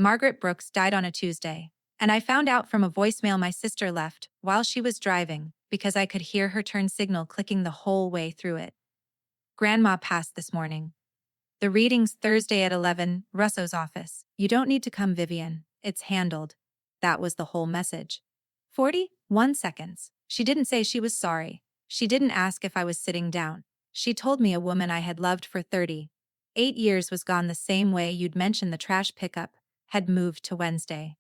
Margaret Brooks died on a Tuesday, and I found out from a voicemail my sister left while she was driving because I could hear her turn signal clicking the whole way through it. Grandma passed this morning. The reading's Thursday at 11, Russo's office. You don't need to come, Vivian. It's handled. That was the whole message. 41 seconds. She didn't say she was sorry. She didn't ask if I was sitting down. She told me a woman I had loved for 38 years was gone the same way you'd mentioned the trash pickup had moved to Wednesday.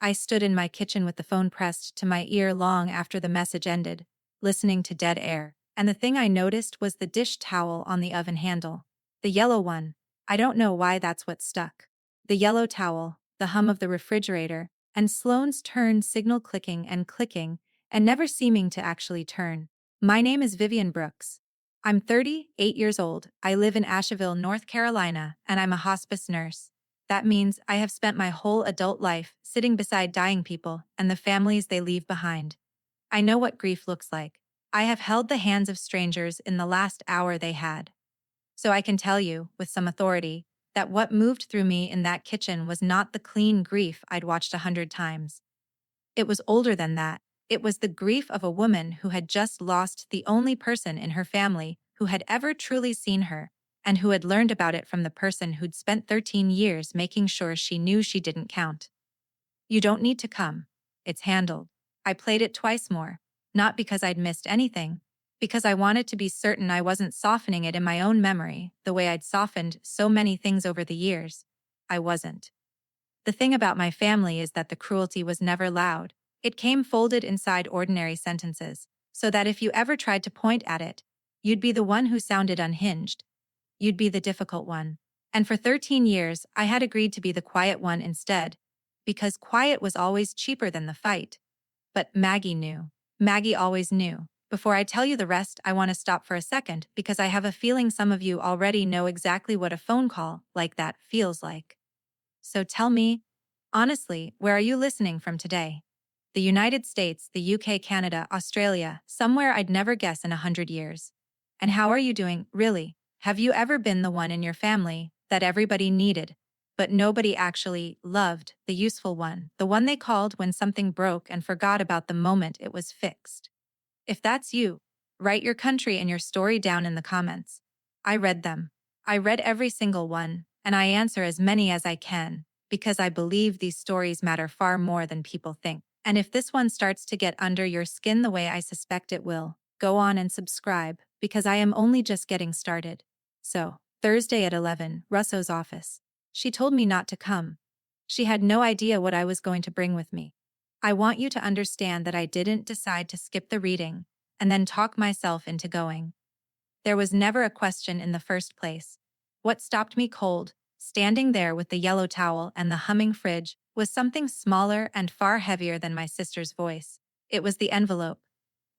I stood in my kitchen with the phone pressed to my ear long after the message ended, listening to dead air, and the thing I noticed was the dish towel on the oven handle. The yellow one. I don't know why that's what stuck. The yellow towel, the hum of the refrigerator, and Sloane's turn signal clicking and never seeming to actually turn. My name is Vivian Brooks. I'm 38 years old. I live in Asheville, North Carolina, and I'm a hospice nurse. That means I have spent my whole adult life sitting beside dying people and the families they leave behind. I know what grief looks like. I have held the hands of strangers in the last hour they had. So I can tell you, with some authority, that what moved through me in that kitchen was not the clean grief I'd watched 100 times. It was older than that. It was the grief of a woman who had just lost the only person in her family who had ever truly seen her, and who had learned about it from the person who'd spent 13 years making sure she knew she didn't count. You don't need to come. It's handled. I played it twice more, not because I'd missed anything, because I wanted to be certain I wasn't softening it in my own memory the way I'd softened so many things over the years. I wasn't. The thing about my family is that the cruelty was never loud. It came folded inside ordinary sentences, so that if you ever tried to point at it, you'd be the one who sounded unhinged. You'd be the difficult one. And for 13 years, I had agreed to be the quiet one instead, because quiet was always cheaper than the fight. But Maggie knew. Maggie always knew. Before I tell you the rest, I want to stop for a second because I have a feeling some of you already know exactly what a phone call like that feels like. So tell me, honestly, where are you listening from today? The United States, the UK, Canada, Australia, somewhere I'd never guess in 100 years. And how are you doing, really? Have you ever been the one in your family that everybody needed, but nobody actually loved, the useful one, the one they called when something broke and forgot about the moment it was fixed? If that's you, write your country and your story down in the comments. I read them. I read every single one, and I answer as many as I can, because I believe these stories matter far more than people think. And if this one starts to get under your skin the way I suspect it will, go on and subscribe, because I am only just getting started. So, Thursday at 11, Russo's office. She told me not to come. She had no idea what I was going to bring with me. I want you to understand that I didn't decide to skip the reading and then talk myself into going. There was never a question in the first place. What stopped me cold, standing there with the yellow towel and the humming fridge, was something smaller and far heavier than my sister's voice. It was the envelope.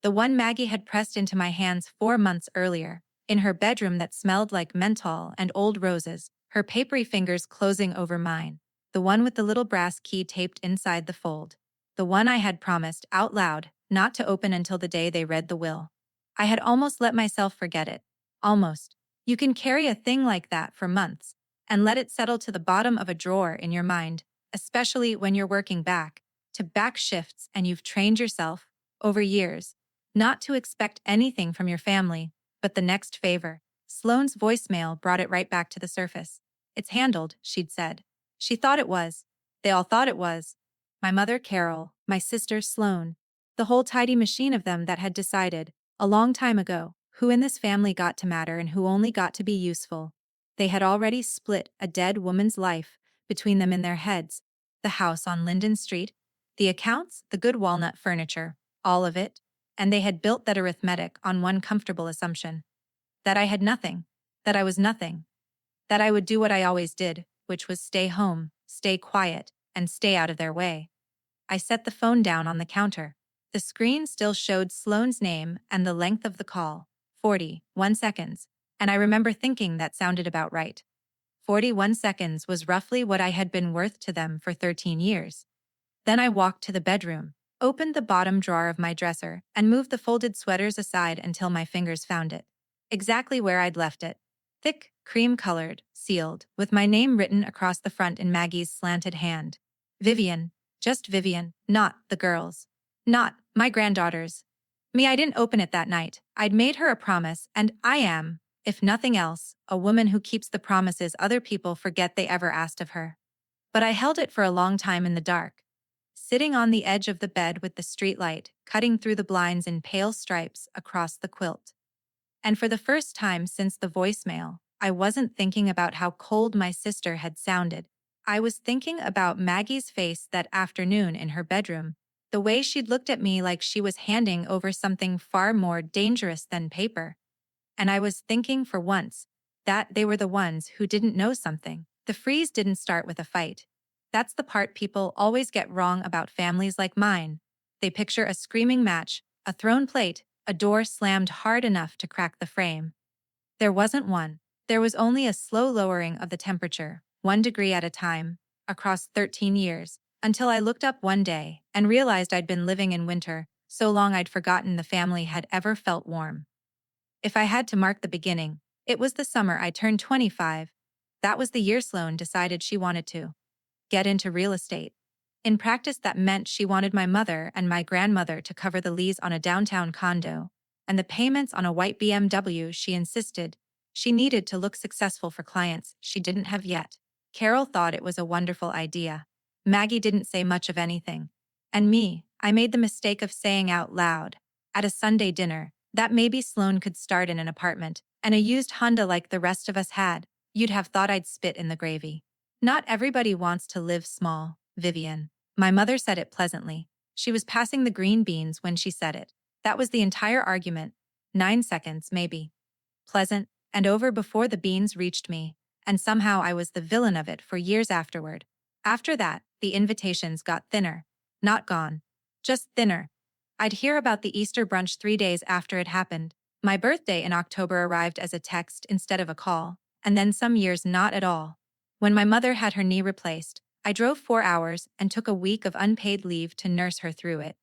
The one Maggie had pressed into my hands 4 months earlier, in her bedroom that smelled like menthol and old roses, her papery fingers closing over mine. The one with the little brass key taped inside the fold. The one I had promised out loud not to open until the day they read the will. I had almost let myself forget it. Almost. You can carry a thing like that for months and let it settle to the bottom of a drawer in your mind, especially when you're working back to back shifts and you've trained yourself, over years, not to expect anything from your family but the next favor. Sloane's voicemail brought it right back to the surface. It's handled, she'd said. She thought it was. They all thought it was. My mother, Carol, my sister, Sloane, the whole tidy machine of them that had decided, a long time ago, who in this family got to matter and who only got to be useful. They had already split a dead woman's life between them in their heads, the house on Linden Street, the accounts, the good walnut furniture, all of it, and they had built that arithmetic on one comfortable assumption. That I had nothing, that I was nothing, that I would do what I always did, which was stay home, stay quiet, and stay out of their way. I set the phone down on the counter. The screen still showed Sloane's name and the length of the call, 41 seconds, and I remember thinking that sounded about right. 41 seconds was roughly what I had been worth to them for 13 years. Then I walked to the bedroom, opened the bottom drawer of my dresser, and moved the folded sweaters aside until my fingers found it. Exactly where I'd left it. Thick, cream-colored, sealed, with my name written across the front in Maggie's slanted hand. Vivian. Just Vivian, not the girls. Not my granddaughters. I didn't open it that night. I'd made her a promise, and I am, if nothing else, a woman who keeps the promises other people forget they ever asked of her. But I held it for a long time in the dark, sitting on the edge of the bed with the streetlight cutting through the blinds in pale stripes across the quilt. And for the first time since the voicemail, I wasn't thinking about how cold my sister had sounded. I was thinking about Maggie's face that afternoon in her bedroom, the way she'd looked at me like she was handing over something far more dangerous than paper. And I was thinking for once that they were the ones who didn't know something. The freeze didn't start with a fight. That's the part people always get wrong about families like mine. They picture a screaming match, a thrown plate, a door slammed hard enough to crack the frame. There wasn't one. There was only a slow lowering of the temperature, 1 degree at a time, across 13 years, until I looked up one day and realized I'd been living in winter, so long I'd forgotten the family had ever felt warm. If I had to mark the beginning, it was the summer I turned 25. That was the year Sloane decided she wanted to get into real estate. In practice, that meant she wanted my mother and my grandmother to cover the lease on a downtown condo, and the payments on a white BMW. She insisted she needed to look successful for clients she didn't have yet. Carol thought it was a wonderful idea. Maggie didn't say much of anything. And me, I made the mistake of saying out loud, at a Sunday dinner, that maybe Sloane could start in an apartment and a used Honda like the rest of us had. You'd have thought I'd spit in the gravy. Not everybody wants to live small, Vivian. My mother said it pleasantly. She was passing the green beans when she said it. That was the entire argument. 9 seconds, maybe. Pleasant, and over before the beans reached me, and somehow I was the villain of it for years afterward. After that, the invitations got thinner. Not gone. Just thinner. I'd hear about the Easter brunch 3 days after it happened. My birthday in October arrived as a text instead of a call, and then some years not at all. When my mother had her knee replaced, I drove 4 hours and took a week of unpaid leave to nurse her through it.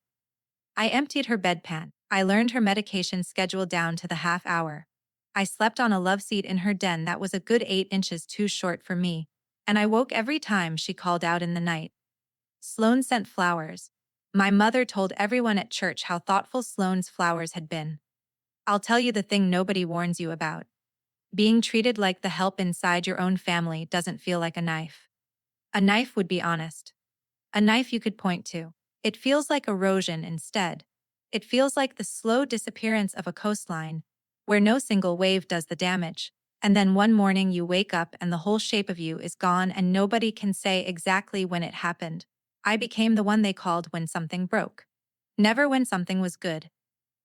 I emptied her bedpan. I learned her medication schedule down to the half hour. I slept on a love seat in her den that was a good 8 inches too short for me, and I woke every time she called out in the night. Sloane sent flowers. My mother told everyone at church how thoughtful Sloane's flowers had been. I'll tell you the thing nobody warns you about. Being treated like the help inside your own family doesn't feel like a knife. A knife would be honest. A knife you could point to. It feels like erosion instead. It feels like the slow disappearance of a coastline, where no single wave does the damage. And then one morning you wake up and the whole shape of you is gone and nobody can say exactly when it happened. I became the one they called when something broke. Never when something was good.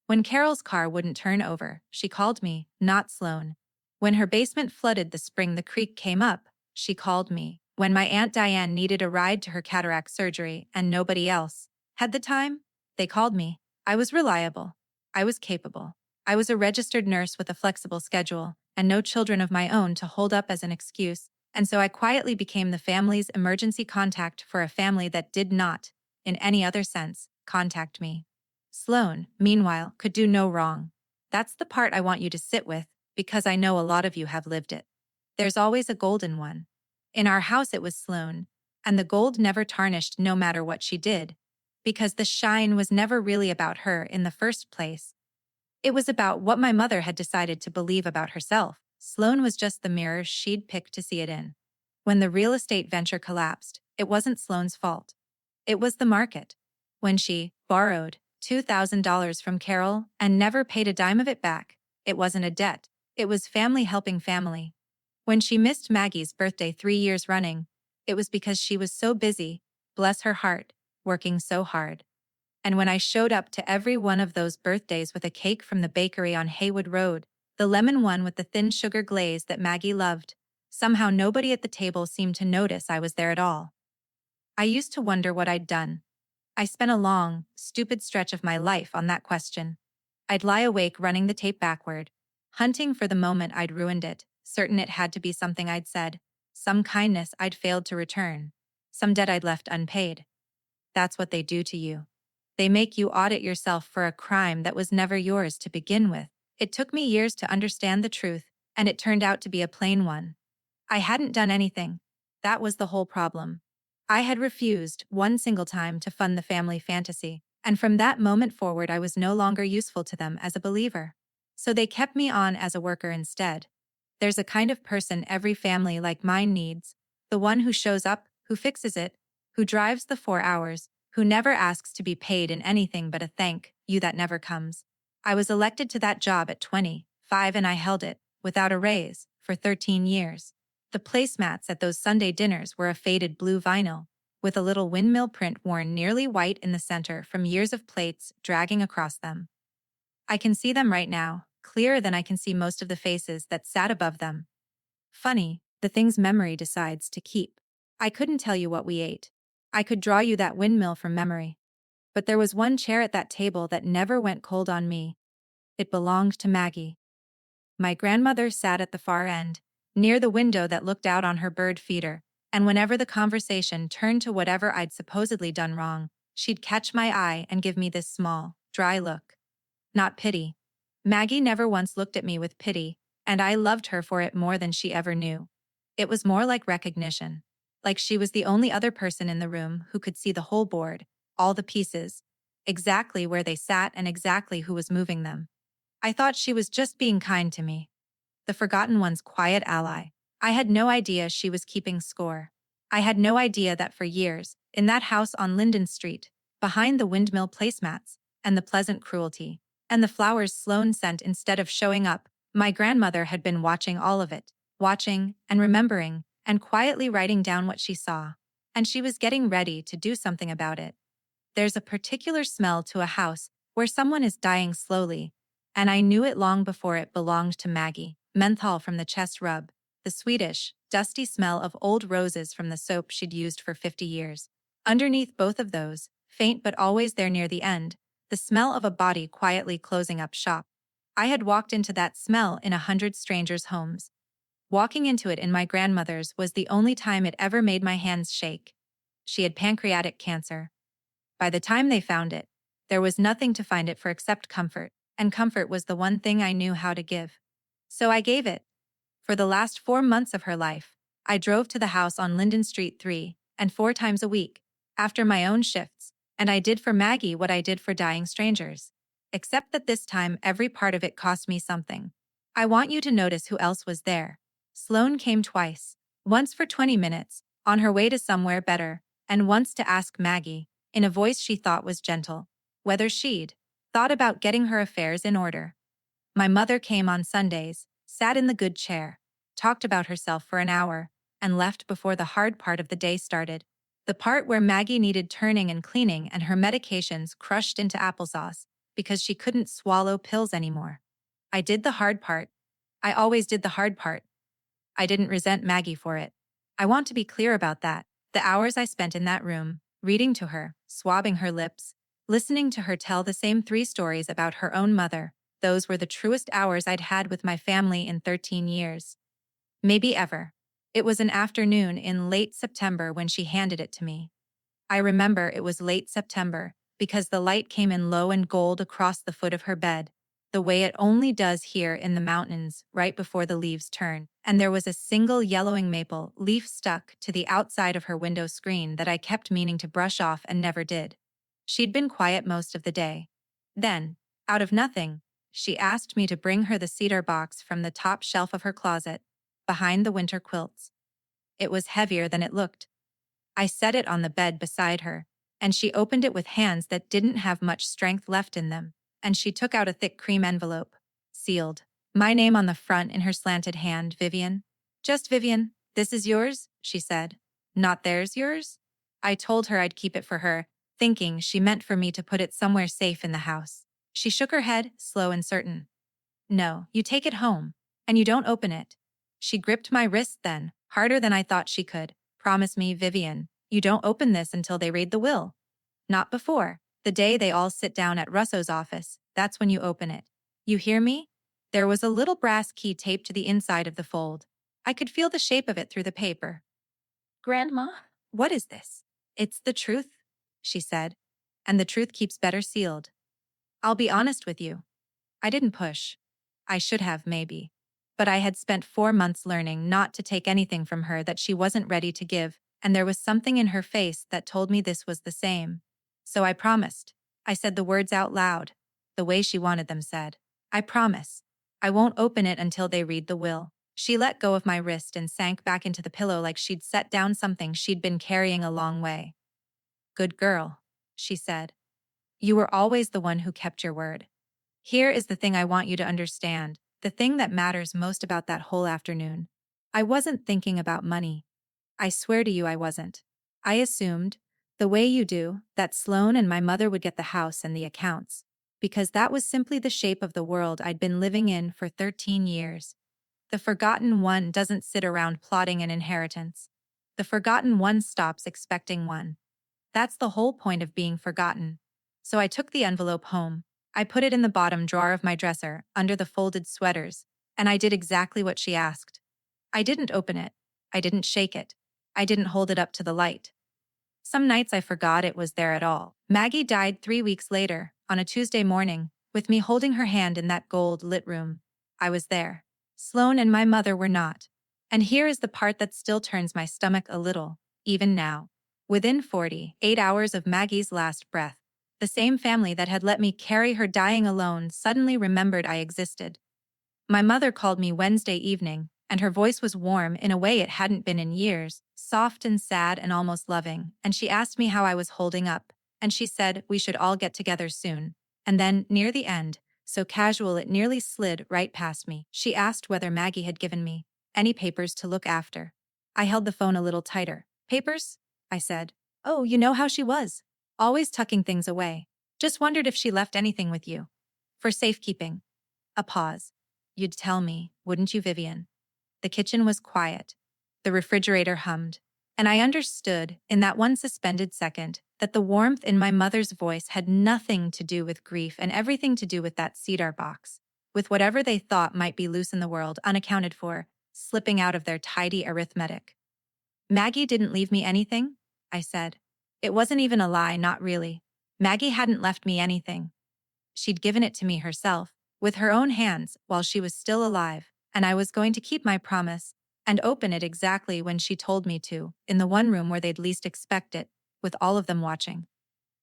When Carol's car wouldn't turn over, she called me, not Sloane. When her basement flooded the spring the creek came up, she called me. When my Aunt Diane needed a ride to her cataract surgery and nobody else had the time, they called me. I was reliable. I was capable. I was a registered nurse with a flexible schedule and no children of my own to hold up as an excuse, and so I quietly became the family's emergency contact for a family that did not, in any other sense, contact me. Sloane, meanwhile, could do no wrong. That's the part I want you to sit with, because I know a lot of you have lived it. There's always a golden one. In our house it was Sloane, and the gold never tarnished no matter what she did, because the shine was never really about her in the first place. It was about what my mother had decided to believe about herself. Sloane was just the mirror she'd picked to see it in. When the real estate venture collapsed, it wasn't Sloane's fault. It was the market. When she borrowed $2,000 from Carol and never paid a dime of it back, it wasn't a debt. It was family helping family. When she missed Maggie's birthday 3 years running, it was because she was so busy, bless her heart, working so hard. And when I showed up to every one of those birthdays with a cake from the bakery on Haywood Road, the lemon one with the thin sugar glaze that Maggie loved, somehow nobody at the table seemed to notice I was there at all. I used to wonder what I'd done. I spent a long, stupid stretch of my life on that question. I'd lie awake running the tape backward, hunting for the moment I'd ruined it, certain it had to be something I'd said, some kindness I'd failed to return, some debt I'd left unpaid. That's what they do to you. They make you audit yourself for a crime that was never yours to begin with. It took me years to understand the truth, and it turned out to be a plain one. I hadn't done anything. That was the whole problem. I had refused, one single time, to fund the family fantasy, and from that moment forward I was no longer useful to them as a believer. So they kept me on as a worker instead. There's a kind of person every family like mine needs, the one who shows up, who fixes it, who drives the 4 hours, who never asks to be paid in anything but a thank you that never comes. I was elected to that job at 25 and I held it, without a raise, for 13 years. The placemats at those Sunday dinners were a faded blue vinyl, with a little windmill print worn nearly white in the center from years of plates dragging across them. I can see them right now, clearer than I can see most of the faces that sat above them. Funny, the things memory decides to keep. I couldn't tell you what we ate. I could draw you that windmill from memory. But there was one chair at that table that never went cold on me. It belonged to Maggie. My grandmother sat at the far end, near the window that looked out on her bird feeder, and whenever the conversation turned to whatever I'd supposedly done wrong, she'd catch my eye and give me this small, dry look. Not pity. Maggie never once looked at me with pity, and I loved her for it more than she ever knew. It was more like recognition. Like she was the only other person in the room who could see the whole board, all the pieces, exactly where they sat and exactly who was moving them. I thought she was just being kind to me. The forgotten one's quiet ally. I had no idea she was keeping score. I had no idea that for years, in that house on Linden Street, behind the windmill placemats, and the pleasant cruelty, and the flowers Sloane sent instead of showing up, my grandmother had been watching all of it, watching and remembering, and quietly writing down what she saw. And she was getting ready to do something about it. There's a particular smell to a house where someone is dying slowly, and I knew it long before it belonged to Maggie. Menthol from the chest rub, the Swedish, dusty smell of old roses from the soap she'd used for 50 years. Underneath both of those, faint but always there near the end, the smell of a body quietly closing up shop. I had walked into that smell in 100 strangers' homes. Walking into it in my grandmother's was the only time it ever made my hands shake. She had pancreatic cancer. By the time they found it, there was nothing to find it for except comfort, and comfort was the one thing I knew how to give. So I gave it. For the last 4 months of her life, I drove to the house on Linden Street 3 and 4 times a week, after my own shifts, and I did for Maggie what I did for dying strangers. Except that this time every part of it cost me something. I want you to notice who else was there. Sloane came twice, once for 20 minutes, on her way to somewhere better, and once to ask Maggie, in a voice she thought was gentle, whether she'd thought about getting her affairs in order. My mother came on Sundays, sat in the good chair, talked about herself for an hour, and left before the hard part of the day started. The part where Maggie needed turning and cleaning and her medications crushed into applesauce because she couldn't swallow pills anymore. I did the hard part. I always did the hard part. I didn't resent Maggie for it. I want to be clear about that. The hours I spent in that room, reading to her, swabbing her lips, listening to her tell the same 3 stories about her own mother, those were the truest hours I'd had with my family in 13 years. Maybe ever. It was an afternoon in late September when she handed it to me. I remember it was late September because the light came in low and gold across the foot of her bed, the way it only does here in the mountains right before the leaves turn, and there was a single yellowing maple leaf stuck to the outside of her window screen that I kept meaning to brush off and never did. She'd been quiet most of the day. Then, out of nothing, she asked me to bring her the cedar box from the top shelf of her closet, behind the winter quilts. It was heavier than it looked. I set it on the bed beside her, and she opened it with hands that didn't have much strength left in them, and she took out a thick cream envelope, sealed. My name on the front in her slanted hand, Vivian. Just Vivian, this is yours, she said. Not theirs, yours? I told her I'd keep it for her, thinking she meant for me to put it somewhere safe in the house. She shook her head, slow and certain. No, you take it home, and you don't open it. She gripped my wrist then, harder than I thought she could. Promise me, Vivian, you don't open this until they read the will. Not before. The day they all sit down at Russo's office, that's when you open it. You hear me? There was a little brass key taped to the inside of the fold. I could feel the shape of it through the paper. Grandma? What is this? It's the truth, she said, and the truth keeps better sealed. I'll be honest with you. I didn't push. I should have, maybe. But I had spent 4 months learning not to take anything from her that she wasn't ready to give, and there was something in her face that told me this was the same. So I promised. I said the words out loud, the way she wanted them said. I promise. I won't open it until they read the will. She let go of my wrist and sank back into the pillow like she'd set down something she'd been carrying a long way. Good girl, she said. You were always the one who kept your word. Here is the thing I want you to understand, the thing that matters most about that whole afternoon. I wasn't thinking about money. I swear to you I wasn't. I assumed, the way you do, that Sloane and my mother would get the house and the accounts, because that was simply the shape of the world I'd been living in for 13 years. The forgotten one doesn't sit around plotting an inheritance. The forgotten one stops expecting one. That's the whole point of being forgotten. So I took the envelope home. I put it in the bottom drawer of my dresser, under the folded sweaters, and I did exactly what she asked. I didn't open it. I didn't shake it. I didn't hold it up to the light. Some nights I forgot it was there at all. Maggie died 3 weeks later, on a Tuesday morning, with me holding her hand in that gold-lit room. I was there. Sloane and my mother were not. And here is the part that still turns my stomach a little, even now. Within 48 hours of Maggie's last breath, the same family that had let me carry her dying alone suddenly remembered I existed. My mother called me Wednesday evening, and her voice was warm in a way it hadn't been in years, soft and sad and almost loving, and she asked me how I was holding up, and she said we should all get together soon. And then, near the end, so casual it nearly slid right past me, she asked whether Maggie had given me any papers to look after. I held the phone a little tighter. Papers? I said. Oh, you know how she was. Always tucking things away. Just wondered if she left anything with you. For safekeeping. A pause. You'd tell me, wouldn't you, Vivian? The kitchen was quiet. The refrigerator hummed. And I understood, in that one suspended second, that the warmth in my mother's voice had nothing to do with grief and everything to do with that cedar box, with whatever they thought might be loose in the world, unaccounted for, slipping out of their tidy arithmetic. Maggie didn't leave me anything? I said. It wasn't even a lie, not really. Maggie hadn't left me anything. She'd given it to me herself, with her own hands, while she was still alive, and I was going to keep my promise and open it exactly when she told me to, in the one room where they'd least expect it, with all of them watching.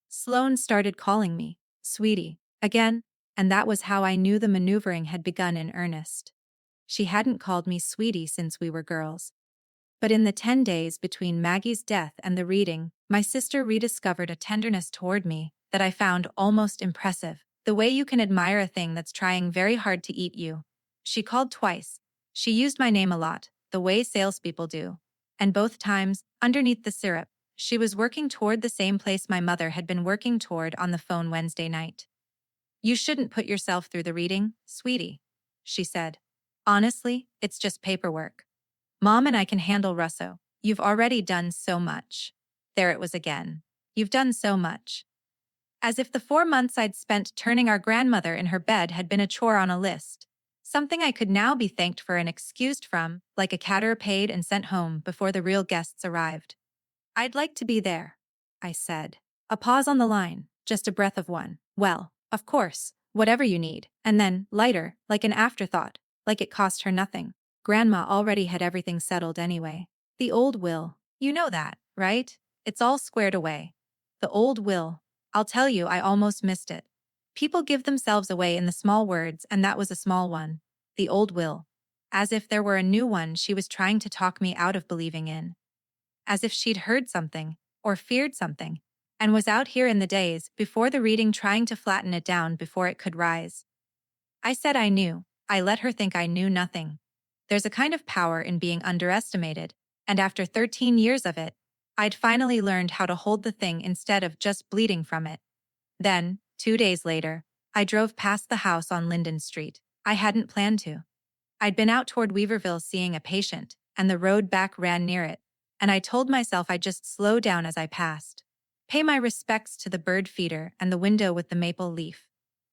Sloane started calling me, sweetie, again, and that was how I knew the maneuvering had begun in earnest. She hadn't called me sweetie since we were girls. But in the 10 days between Maggie's death and the reading, my sister rediscovered a tenderness toward me that I found almost impressive, the way you can admire a thing that's trying very hard to eat you. She called twice. She used my name a lot, the way salespeople do. And both times, underneath the syrup, she was working toward the same place my mother had been working toward on the phone Wednesday night. You shouldn't put yourself through the reading, sweetie, she said. Honestly, it's just paperwork. Mom and I can handle Russo. You've already done so much. There it was again. You've done so much. As if the 4 months I'd spent turning our grandmother in her bed had been a chore on a list. Something I could now be thanked for and excused from, like a caterer paid and sent home before the real guests arrived. I'd like to be there, I said. A pause on the line, just a breath of one. Well, of course, whatever you need. And then, lighter, like an afterthought, like it cost her nothing. Grandma already had everything settled anyway. The old will. You know that, right? It's all squared away. The old will. I'll tell you, I almost missed it. People give themselves away in the small words, and that was a small one. The old will. As if there were a new one she was trying to talk me out of believing in. As if she'd heard something, or feared something, and was out here in the days before the reading trying to flatten it down before it could rise. I said I knew. I let her think I knew nothing. There's a kind of power in being underestimated, and after 13 years of it, I'd finally learned how to hold the thing instead of just bleeding from it. Then, 2 days later, I drove past the house on Linden Street. I hadn't planned to. I'd been out toward Weaverville seeing a patient, and the road back ran near it, and I told myself I'd just slow down as I passed. Pay my respects to the bird feeder and the window with the maple leaf.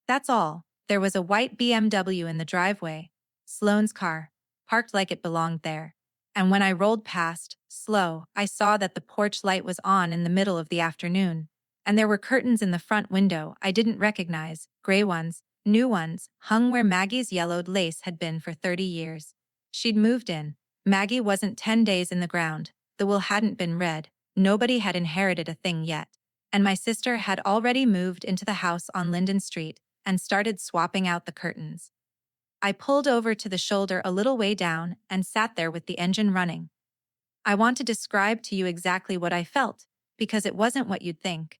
That's all. There was a white BMW in the driveway, Sloane's car, parked like it belonged there. And when I rolled past, slow, I saw that the porch light was on in the middle of the afternoon. And there were curtains in the front window I didn't recognize, gray ones, new ones, hung where Maggie's yellowed lace had been for 30 years. She'd moved in. Maggie wasn't 10 days in the ground. The will hadn't been read. Nobody had inherited a thing yet. And my sister had already moved into the house on Linden Street and started swapping out the curtains. I pulled over to the shoulder a little way down and sat there with the engine running. I want to describe to you exactly what I felt, because it wasn't what you'd think.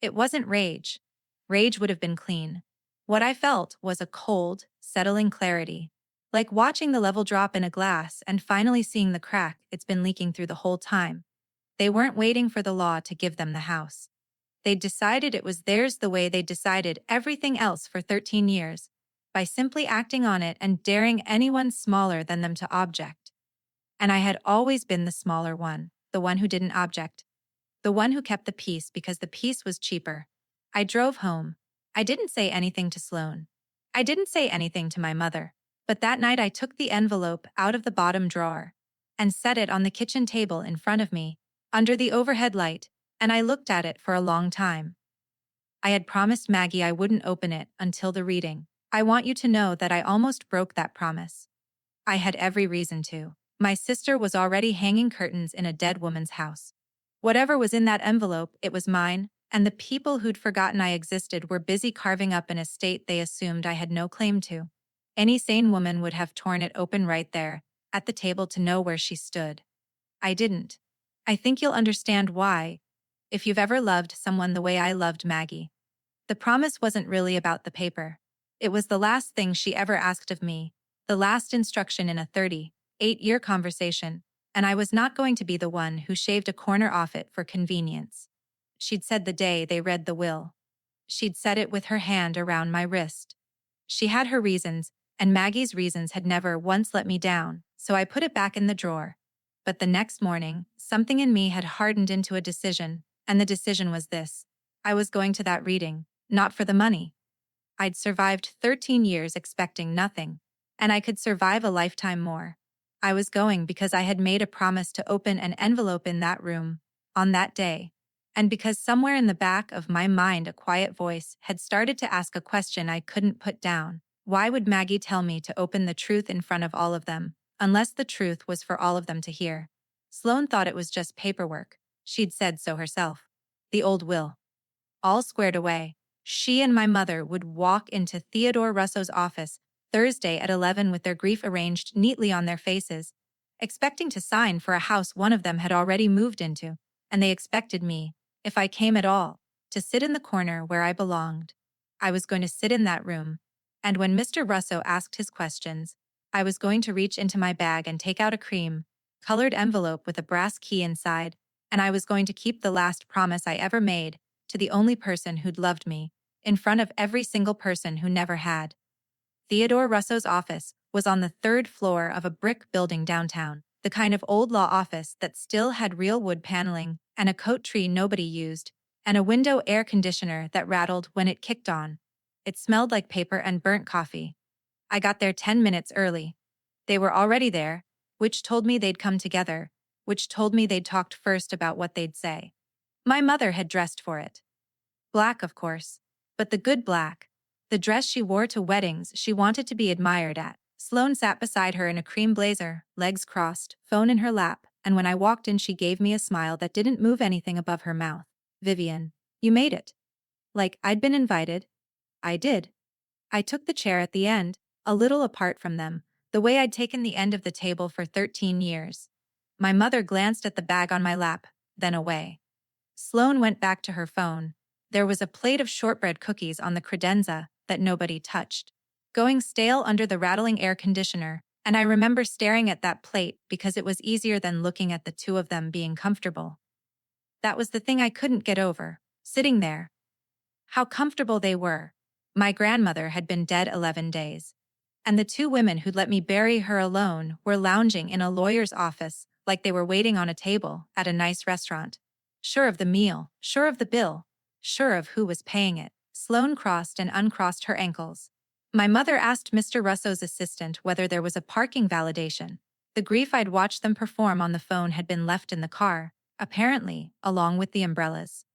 It wasn't rage. Rage would have been clean. What I felt was a cold, settling clarity. Like watching the level drop in a glass and finally seeing the crack it's been leaking through the whole time. They weren't waiting for the law to give them the house. They'd decided it was theirs the way they'd decided everything else for 13 years, by simply acting on it and daring anyone smaller than them to object. And I had always been the smaller one, the one who didn't object. The one who kept the peace because the peace was cheaper. I drove home. I didn't say anything to Sloane. I didn't say anything to my mother. But that night I took the envelope out of the bottom drawer and set it on the kitchen table in front of me, under the overhead light, and I looked at it for a long time. I had promised Maggie I wouldn't open it until the reading. I want you to know that I almost broke that promise. I had every reason to. My sister was already hanging curtains in a dead woman's house. Whatever was in that envelope, it was mine, and the people who'd forgotten I existed were busy carving up an estate they assumed I had no claim to. Any sane woman would have torn it open right there, at the table, to know where she stood. I didn't. I think you'll understand why, if you've ever loved someone the way I loved Maggie. The promise wasn't really about the paper. It was the last thing she ever asked of me, the last instruction in a 38-year conversation, and I was not going to be the one who shaved a corner off it for convenience. She'd said the day they read the will. She'd said it with her hand around my wrist. She had her reasons, and Maggie's reasons had never once let me down, so I put it back in the drawer. But the next morning, something in me had hardened into a decision, and the decision was this. I was going to that reading, not for the money. I'd survived 13 years expecting nothing, and I could survive a lifetime more. I was going because I had made a promise to open an envelope in that room, on that day, and because somewhere in the back of my mind a quiet voice had started to ask a question I couldn't put down. Why would Maggie tell me to open the truth in front of all of them, unless the truth was for all of them to hear? Sloane thought it was just paperwork. She'd said so herself. The old will. All squared away. She and my mother would walk into Theodore Russo's office Thursday at 11 with their grief arranged neatly on their faces, expecting to sign for a house one of them had already moved into, and they expected me, if I came at all, to sit in the corner where I belonged. I was going to sit in that room, and when Mr. Russo asked his questions, I was going to reach into my bag and take out a cream-colored envelope with a brass key inside, and I was going to keep the last promise I ever made to the only person who'd loved me, in front of every single person who never had. Theodore Russo's office was on the 3rd floor of a brick building downtown, the kind of old law office that still had real wood paneling and a coat tree nobody used, and a window air conditioner that rattled when it kicked on. It smelled like paper and burnt coffee. I got there 10 minutes early. They were already there, which told me they'd come together, which told me they'd talked first about what they'd say. My mother had dressed for it. Black, of course, but the good black. The dress she wore to weddings she wanted to be admired at. Sloane sat beside her in a cream blazer, legs crossed, phone in her lap, and when I walked in she gave me a smile that didn't move anything above her mouth. Vivian, you made it. Like I'd been invited. I did. I took the chair at the end, a little apart from them, the way I'd taken the end of the table for 13 years. My mother glanced at the bag on my lap, then away. Sloane went back to her phone. There was a plate of shortbread cookies on the credenza that nobody touched, going stale under the rattling air conditioner, and I remember staring at that plate because it was easier than looking at the two of them being comfortable. That was the thing I couldn't get over, sitting there. How comfortable they were. My grandmother had been dead 11 days, and the two women who'd let me bury her alone were lounging in a lawyer's office like they were waiting on a table at a nice restaurant. Sure of the meal, sure of the bill, sure of who was paying it. Sloane crossed and uncrossed her ankles. My mother asked Mr. Russo's assistant whether there was a parking validation. The grief I'd watched them perform on the phone had been left in the car, apparently, along with the umbrellas.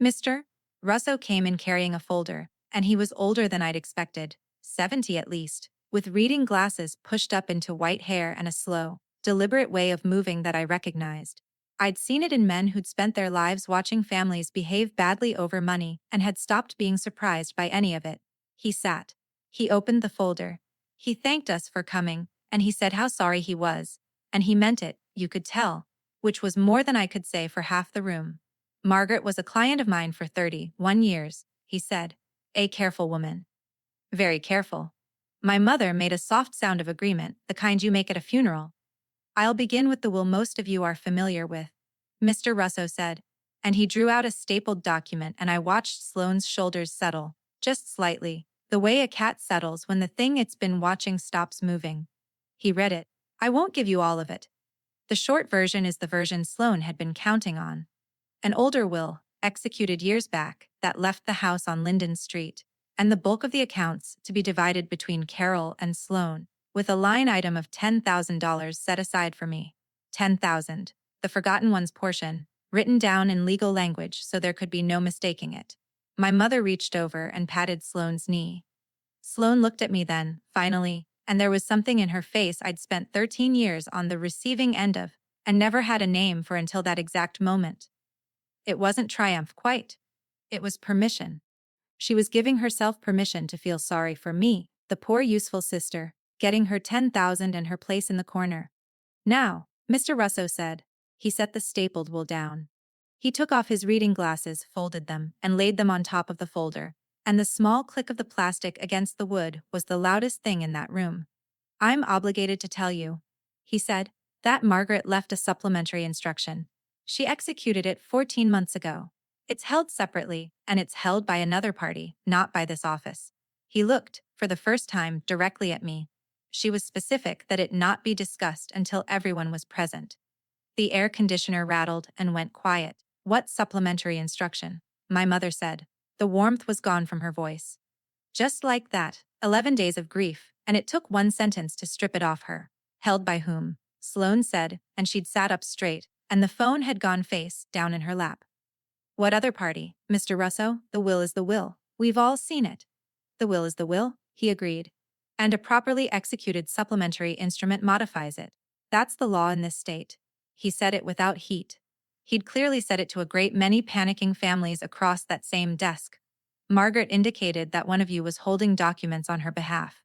Mr. Russo came in carrying a folder, and he was older than I'd expected, 70 at least. with reading glasses pushed up into white hair and a slow, deliberate way of moving that I recognized. I'd seen it in men who'd spent their lives watching families behave badly over money and had stopped being surprised by any of it. He sat. He opened the folder. He thanked us for coming, and he said how sorry he was. And he meant it, you could tell, which was more than I could say for half the room. Margaret was a client of mine for 31 years, he said. A careful woman. Very careful. My mother made a soft sound of agreement, the kind you make at a funeral. I'll begin with the will most of you are familiar with, Mr. Russo said, and he drew out a stapled document and I watched Sloane's shoulders settle, just slightly, the way a cat settles when the thing it's been watching stops moving. He read it. I won't give you all of it. The short version is the version Sloane had been counting on. An older will, executed years back, that left the house on Linden Street, and the bulk of the accounts to be divided between Carol and Sloane, with a line item of $10,000 set aside for me. 10,000, the forgotten one's portion, written down in legal language so there could be no mistaking it. My mother reached over and patted Sloane's knee. Sloane looked at me then, finally, and there was something in her face I'd spent 13 years on the receiving end of, and never had a name for until that exact moment. It wasn't triumph quite. It was permission. She was giving herself permission to feel sorry for me, the poor useful sister, getting her 10,000 and her place in the corner. Now, Mr. Russo said. He set the stapled will down. He took off his reading glasses, folded them, and laid them on top of the folder, and the small click of the plastic against the wood was the loudest thing in that room. I'm obligated to tell you, he said, that Margaret left a supplementary instruction. She executed it 14 months ago. It's held separately, and it's held by another party, not by this office. He looked, for the first time, directly at me. She was specific that it not be discussed until everyone was present. The air conditioner rattled and went quiet. What supplementary instruction? My mother said. The warmth was gone from her voice. Just like that, 11 days of grief, and it took one sentence to strip it off her. Held by whom? Sloane said, and she'd sat up straight, and the phone had gone face down in her lap. What other party, Mr. Russo? The will is the will. We've all seen it. The will is the will, he agreed. And a properly executed supplementary instrument modifies it. That's the law in this state. He said it without heat. He'd clearly said it to a great many panicking families across that same desk. Margaret indicated that one of you was holding documents on her behalf.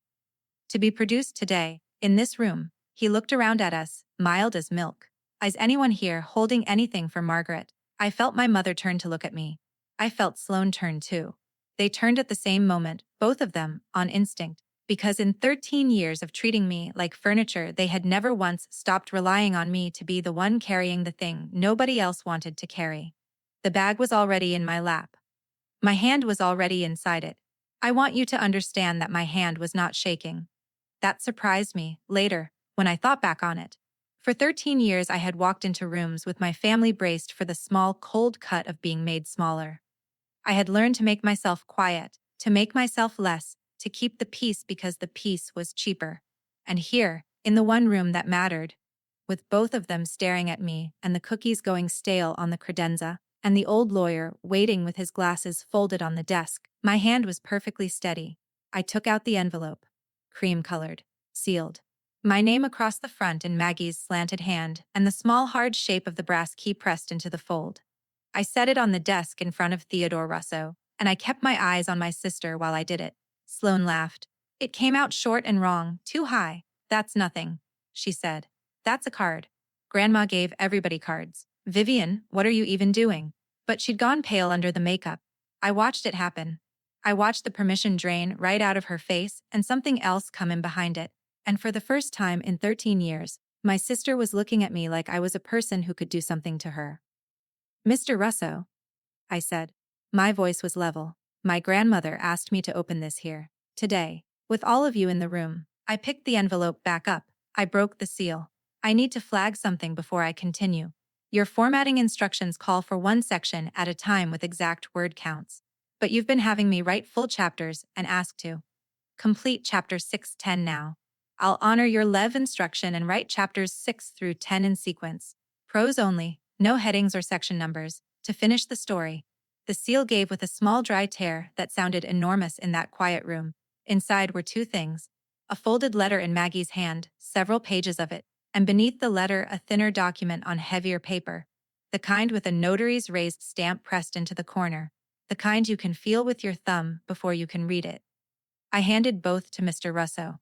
To be produced today, in this room, he looked around at us, mild as milk. Is anyone here holding anything for Margaret? I felt my mother turn to look at me. I felt Sloane turn too. They turned at the same moment, both of them, on instinct, because in 13 years of treating me like furniture they had never once stopped relying on me to be the one carrying the thing nobody else wanted to carry. The bag was already in my lap. My hand was already inside it. I want you to understand that my hand was not shaking. That surprised me, later, when I thought back on it. For 13 years I had walked into rooms with my family braced for the small cold cut of being made smaller. I had learned to make myself quiet, to make myself less, to keep the peace because the peace was cheaper. And here, in the one room that mattered, with both of them staring at me and the cookies going stale on the credenza, and the old lawyer waiting with his glasses folded on the desk, my hand was perfectly steady. I took out the envelope. Cream-colored. Sealed. My name across the front in Maggie's slanted hand and the small hard shape of the brass key pressed into the fold. I set it on the desk in front of Theodore Russo, and I kept my eyes on my sister while I did it. Sloane laughed. It came out short and wrong, too high. That's nothing, she said. That's a card. Grandma gave everybody cards. Vivian, what are you even doing? But she'd gone pale under the makeup. I watched it happen. I watched the permission drain right out of her face and something else come in behind it. And for the first time in 13 years, my sister was looking at me like I was a person who could do something to her. Mr. Russo, I said. My voice was level. My grandmother asked me to open this here, today, with all of you in the room. I picked the envelope back up. I broke the seal. I need to flag something before I continue. Your formatting instructions call for one section at a time with exact word counts. But you've been having me write full chapters and ask to complete chapters 6-10 now. I'll honor your Lev instruction and write chapters 6 through 10 in sequence. Prose only, no headings or section numbers, to finish the story. The seal gave with a small dry tear that sounded enormous in that quiet room. Inside were two things. A folded letter in Maggie's hand, several pages of it, and beneath the letter a thinner document on heavier paper, the kind with a notary's raised stamp pressed into the corner, the kind you can feel with your thumb before you can read it. I handed both to Mr. Russo.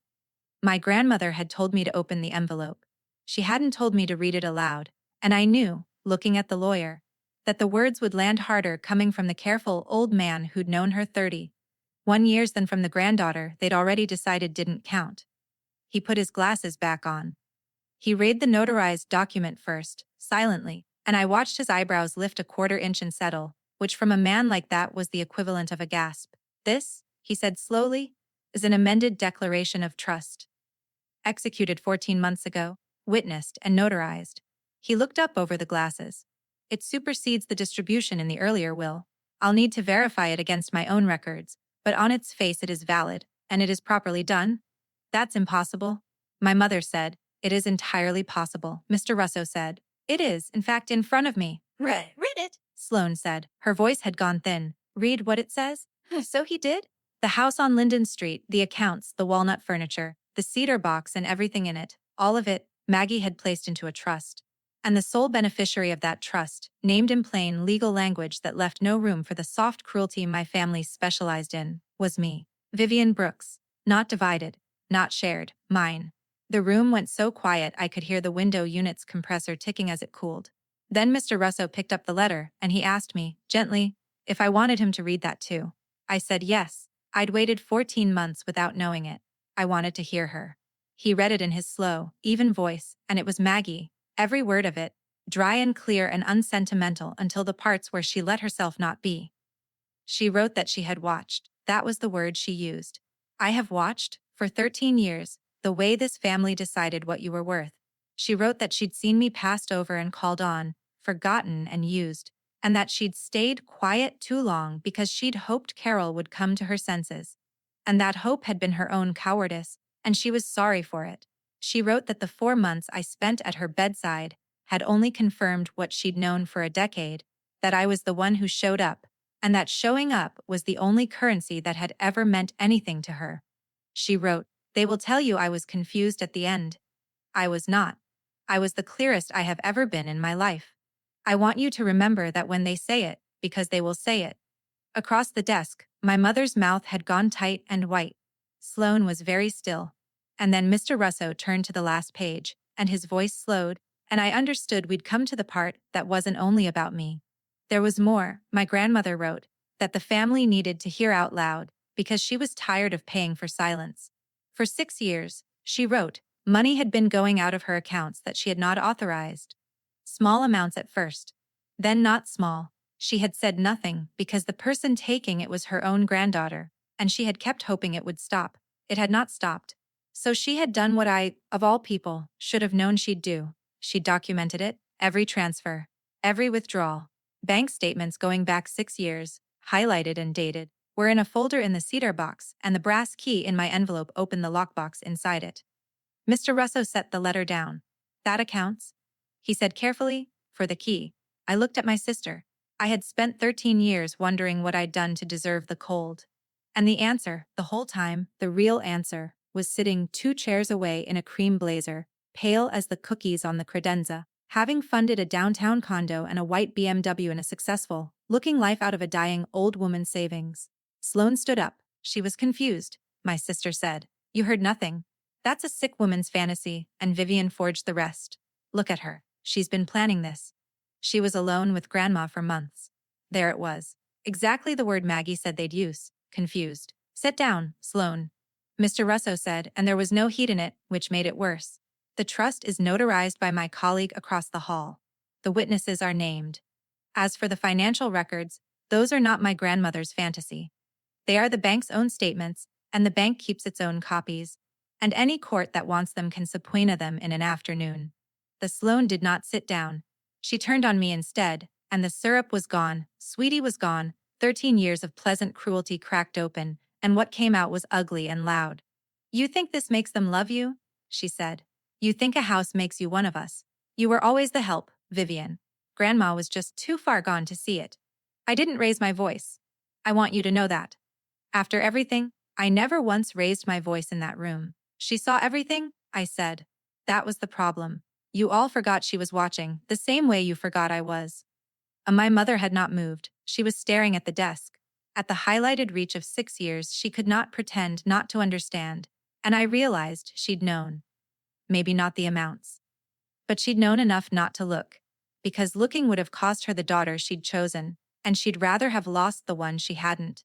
My grandmother had told me to open the envelope. She hadn't told me to read it aloud, and I knew, looking at the lawyer, that the words would land harder coming from the careful old man who'd known her 31 years than from the granddaughter they'd already decided didn't count. He put his glasses back on. He read the notarized document first, silently, and I watched his eyebrows lift a quarter-inch and settle, which from a man like that was the equivalent of a gasp. This, he said slowly, is an amended declaration of trust. Executed 14 months ago, witnessed and notarized. He looked up over the glasses. It supersedes the distribution in the earlier will. I'll need to verify it against my own records, but on its face it is valid, and it is properly done. That's impossible. My mother said, it is entirely possible. Mr. Russo said, it is, in fact, in front of me. Read it, Sloane said. Her voice had gone thin. Read what it says? So he did? The house on Linden Street, the accounts, the walnut furniture, the cedar box and everything in it, all of it, Maggie had placed into a trust. And the sole beneficiary of that trust, named in plain legal language that left no room for the soft cruelty my family specialized in, was me. Vivian Brooks. Not divided, not shared, mine. The room went so quiet I could hear the window unit's compressor ticking as it cooled. Then Mr. Russo picked up the letter, and he asked me, gently, if I wanted him to read that too. I said yes. I'd waited 14 months without knowing it. I wanted to hear her. He read it in his slow, even voice, and it was Maggie, every word of it, dry and clear and unsentimental until the parts where she let herself not be. She wrote that she had watched. That was the word she used. I have watched, for 13 years, the way this family decided what you were worth. She wrote that she'd seen me passed over and called on, forgotten and used, and that she'd stayed quiet too long because she'd hoped Carol would come to her senses. And that hope had been her own cowardice, and she was sorry for it. She wrote that the 4 months I spent at her bedside had only confirmed what she'd known for a decade, that I was the one who showed up, and that showing up was the only currency that had ever meant anything to her. She wrote, they will tell you I was confused at the end. I was not. I was the clearest I have ever been in my life. I want you to remember that when they say it, because they will say it. Across the desk, my mother's mouth had gone tight and white. Sloane was very still. And then Mr. Russo turned to the last page, and his voice slowed, and I understood we'd come to the part that wasn't only about me. There was more, my grandmother wrote, that the family needed to hear out loud, because she was tired of paying for silence. For 6 years, she wrote, money had been going out of her accounts that she had not authorized. Small amounts at first. Then not small. She had said nothing because the person taking it was her own granddaughter, and she had kept hoping it would stop. It had not stopped. So she had done what I, of all people, should have known she'd do. She'd documented it, every transfer, every withdrawal. Bank statements going back 6 years, highlighted and dated, were in a folder in the cedar box, and the brass key in my envelope opened the lockbox inside it. Mr. Russo set the letter down. That accounts, he said carefully, for the key. I looked at my sister. I had spent 13 years wondering what I'd done to deserve the cold. And the answer, the whole time, the real answer, was sitting 2 chairs away in a cream blazer, pale as the cookies on the credenza, having funded a downtown condo and a white BMW in a successful, looking life out of a dying old woman's savings. Sloane stood up. She was confused. My sister said, you heard nothing. That's a sick woman's fantasy, and Vivian forged the rest. Look at her. She's been planning this. She was alone with Grandma for months. There it was. Exactly the word Maggie said they'd use. Confused. Sit down, Sloane. Mr. Russo said, and there was no heat in it, which made it worse. The trust is notarized by my colleague across the hall. The witnesses are named. As for the financial records, those are not my grandmother's fantasy. They are the bank's own statements, and the bank keeps its own copies, and any court that wants them can subpoena them in an afternoon. The Sloane did not sit down. She turned on me instead, and the syrup was gone, sweetie was gone, 13 years of pleasant cruelty cracked open, and what came out was ugly and loud. You think this makes them love you? She said. You think a house makes you one of us. You were always the help, Vivian. Grandma was just too far gone to see it. I didn't raise my voice. I want you to know that. After everything, I never once raised my voice in that room. She saw everything, I said. That was the problem. You all forgot she was watching, the same way you forgot I was. My mother had not moved. She was staring at the desk. At the highlighted reach of 6 years, she could not pretend not to understand. And I realized she'd known. Maybe not the amounts. But she'd known enough not to look. Because looking would have cost her the daughter she'd chosen, and she'd rather have lost the one she hadn't.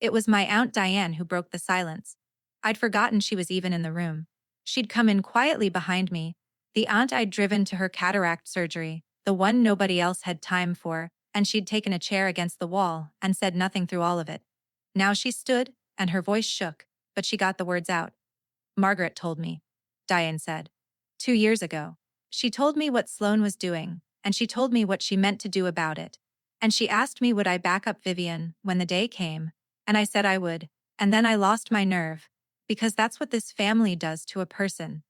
It was my Aunt Diane who broke the silence. I'd forgotten she was even in the room. She'd come in quietly behind me, the aunt I'd driven to her cataract surgery, the one nobody else had time for, and she'd taken a chair against the wall and said nothing through all of it. Now she stood, and her voice shook, but she got the words out. Margaret told me, Diane said. 2 years ago. She told me what Sloane was doing, and she told me what she meant to do about it. And she asked me would I back up Vivian when the day came, and I said I would, and then I lost my nerve, because that's what this family does to a person.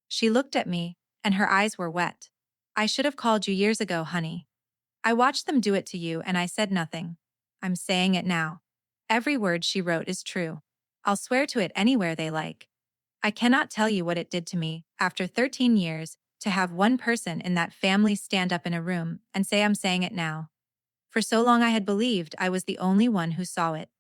She looked at me, and her eyes were wet. I should have called you years ago, honey. I watched them do it to you and I said nothing. I'm saying it now. Every word she wrote is true. I'll swear to it anywhere they like. I cannot tell you what it did to me, after 13 years, to have one person in that family stand up in a room and say I'm saying it now. For so long I had believed I was the only one who saw it.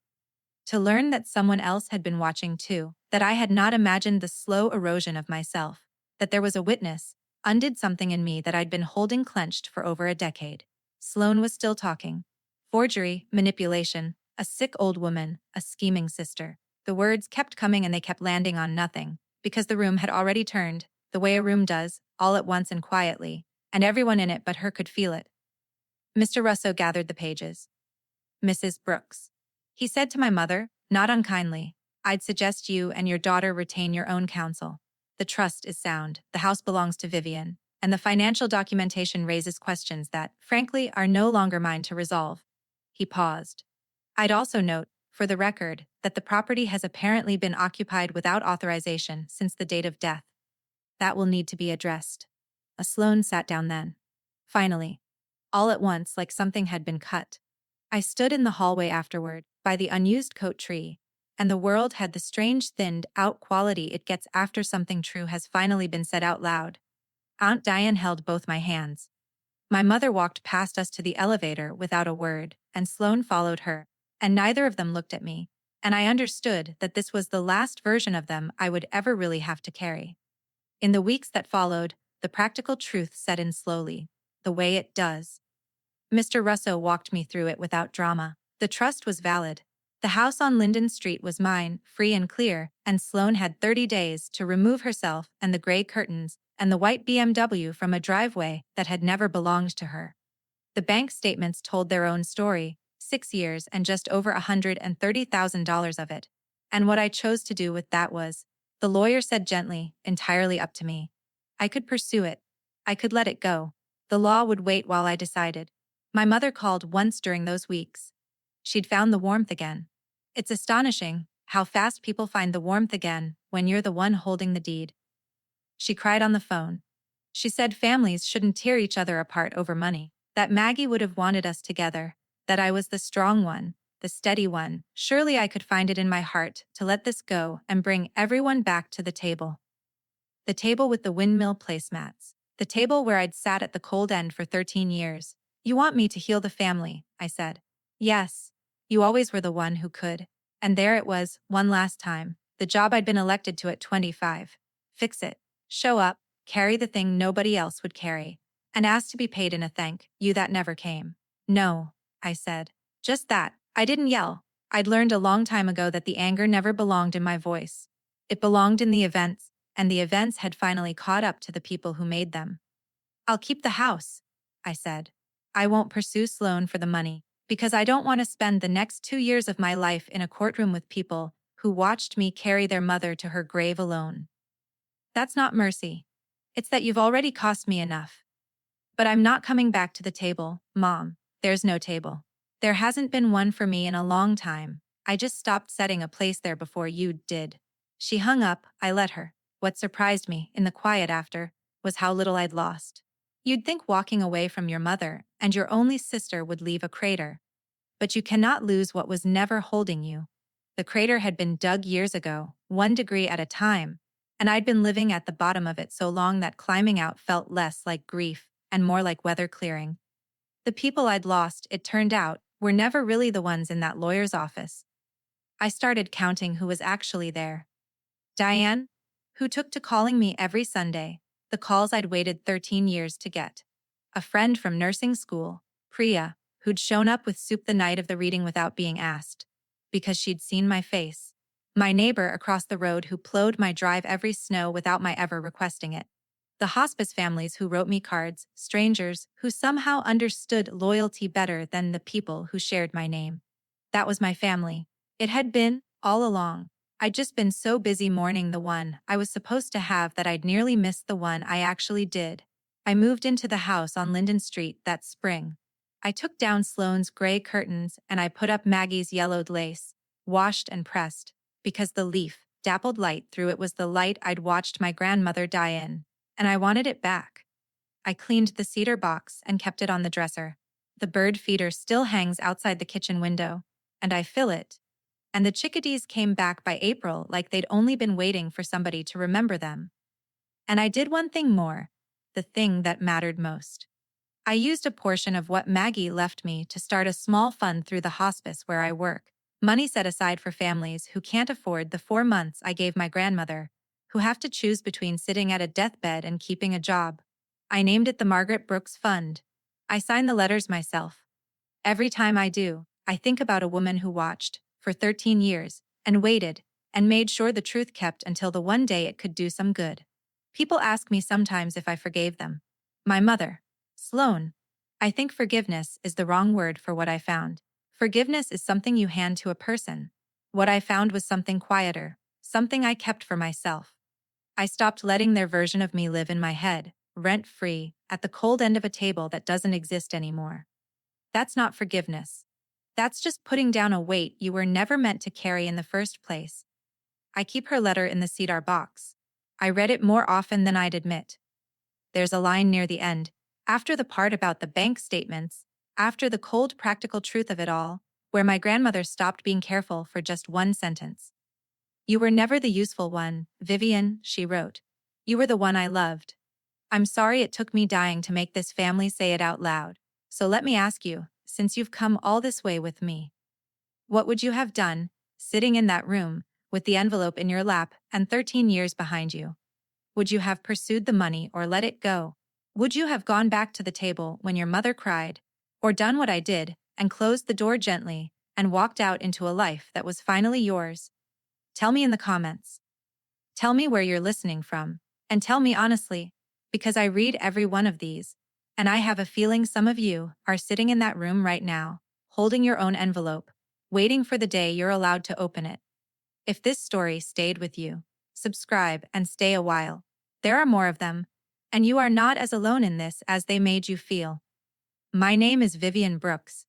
To learn that someone else had been watching too, that I had not imagined the slow erosion of myself, that there was a witness, undid something in me that I'd been holding clenched for over a decade. Sloane was still talking. Forgery, manipulation, a sick old woman, a scheming sister. The words kept coming and they kept landing on nothing, because the room had already turned, the way a room does, all at once and quietly, and everyone in it but her could feel it. Mr. Russo gathered the pages. Mrs. Brooks. He said to my mother, not unkindly, I'd suggest you and your daughter retain your own counsel. The trust is sound, the house belongs to Vivian, and the financial documentation raises questions that, frankly, are no longer mine to resolve. He paused. I'd also note, for the record, that the property has apparently been occupied without authorization since the date of death. That will need to be addressed. Sloane sat down then. Finally. All at once, like something had been cut. I stood in the hallway afterward, by the unused coat tree, and the world had the strange thinned-out quality it gets after something true has finally been said out loud. Aunt Diane held both my hands. My mother walked past us to the elevator without a word, and Sloane followed her, and neither of them looked at me, and I understood that this was the last version of them I would ever really have to carry. In the weeks that followed, the practical truth set in slowly, the way it does. Mr. Russo walked me through it without drama. The trust was valid. The house on Linden Street was mine, free and clear, and Sloane had 30 days to remove herself and the gray curtains and the white BMW from a driveway that had never belonged to her. The bank statements told their own story, 6 years and just over $130,000 of it. And what I chose to do with that was, the lawyer said gently, entirely up to me. I could pursue it. I could let it go. The law would wait while I decided. My mother called once during those weeks. She'd found the warmth again. It's astonishing how fast people find the warmth again when you're the one holding the deed. She cried on the phone. She said families shouldn't tear each other apart over money, that Maggie would have wanted us together, that I was the strong one, the steady one. Surely I could find it in my heart to let this go and bring everyone back to the table. The table with the windmill placemats. The table where I'd sat at the cold end for 13 years. You want me to heal the family, I said. Yes. You always were the one who could. And there it was, one last time. The job I'd been elected to at 25. Fix it. Show up, carry the thing nobody else would carry. And ask to be paid in a thank you that never came. No, I said. Just that. I didn't yell. I'd learned a long time ago that the anger never belonged in my voice. It belonged in the events, and the events had finally caught up to the people who made them. I'll keep the house, I said. I won't pursue Sloane for the money, because I don't want to spend the next 2 years of my life in a courtroom with people who watched me carry their mother to her grave alone. That's not mercy. It's that you've already cost me enough. But I'm not coming back to the table, Mom. There's no table. There hasn't been one for me in a long time. I just stopped setting a place there before you did. She hung up, I let her. What surprised me, in the quiet after, was how little I'd lost. You'd think walking away from your mother and your only sister would leave a crater. But you cannot lose what was never holding you. The crater had been dug years ago, 1 degree at a time, and I'd been living at the bottom of it so long that climbing out felt less like grief and more like weather clearing. The people I'd lost, it turned out, were never really the ones in that lawyer's office. I started counting who was actually there. Diane, who took to calling me every Sunday, the calls I'd waited 13 years to get. A friend from nursing school, Priya, who'd shown up with soup the night of the reading without being asked, because she'd seen my face. My neighbor across the road who plowed my drive every snow without my ever requesting it. The hospice families who wrote me cards, strangers who somehow understood loyalty better than the people who shared my name. That was my family. It had been, all along. I'd just been so busy mourning the one I was supposed to have that I'd nearly missed the one I actually did. I moved into the house on Linden Street that spring. I took down Sloane's gray curtains and I put up Maggie's yellowed lace, washed and pressed, because the leaf, dappled light through it was the light I'd watched my grandmother die in, and I wanted it back. I cleaned the cedar box and kept it on the dresser. The bird feeder still hangs outside the kitchen window, and I fill it. And the chickadees came back by April like they'd only been waiting for somebody to remember them. And I did one thing more, the thing that mattered most. I used a portion of what Maggie left me to start a small fund through the hospice where I work, money set aside for families who can't afford the 4 months I gave my grandmother, who have to choose between sitting at a deathbed and keeping a job. I named it the Margaret Brooks Fund. I sign the letters myself. Every time I do, I think about a woman who watched, for 13 years, and waited, and made sure the truth kept until the one day it could do some good. People ask me sometimes if I forgave them. My mother, Sloane. I think forgiveness is the wrong word for what I found. Forgiveness is something you hand to a person. What I found was something quieter, something I kept for myself. I stopped letting their version of me live in my head, rent-free, at the cold end of a table that doesn't exist anymore. That's not forgiveness. That's just putting down a weight you were never meant to carry in the first place. I keep her letter in the cedar box. I read it more often than I'd admit. There's a line near the end, after the part about the bank statements, after the cold practical truth of it all, where my grandmother stopped being careful for just one sentence. You were never the useful one, Vivian, she wrote. You were the one I loved. I'm sorry it took me dying to make this family say it out loud. So let me ask you, since you've come all this way with me, what would you have done, sitting in that room, with the envelope in your lap and 13 years behind you? Would you have pursued the money or let it go? Would you have gone back to the table when your mother cried, or done what I did and closed the door gently and walked out into a life that was finally yours? Tell me in the comments. Tell me where you're listening from, and tell me honestly, because I read every one of these, and I have a feeling some of you are sitting in that room right now, holding your own envelope, waiting for the day you're allowed to open it. If this story stayed with you, subscribe and stay a while. There are more of them, and you are not as alone in this as they made you feel. My name is Vivian Brooks,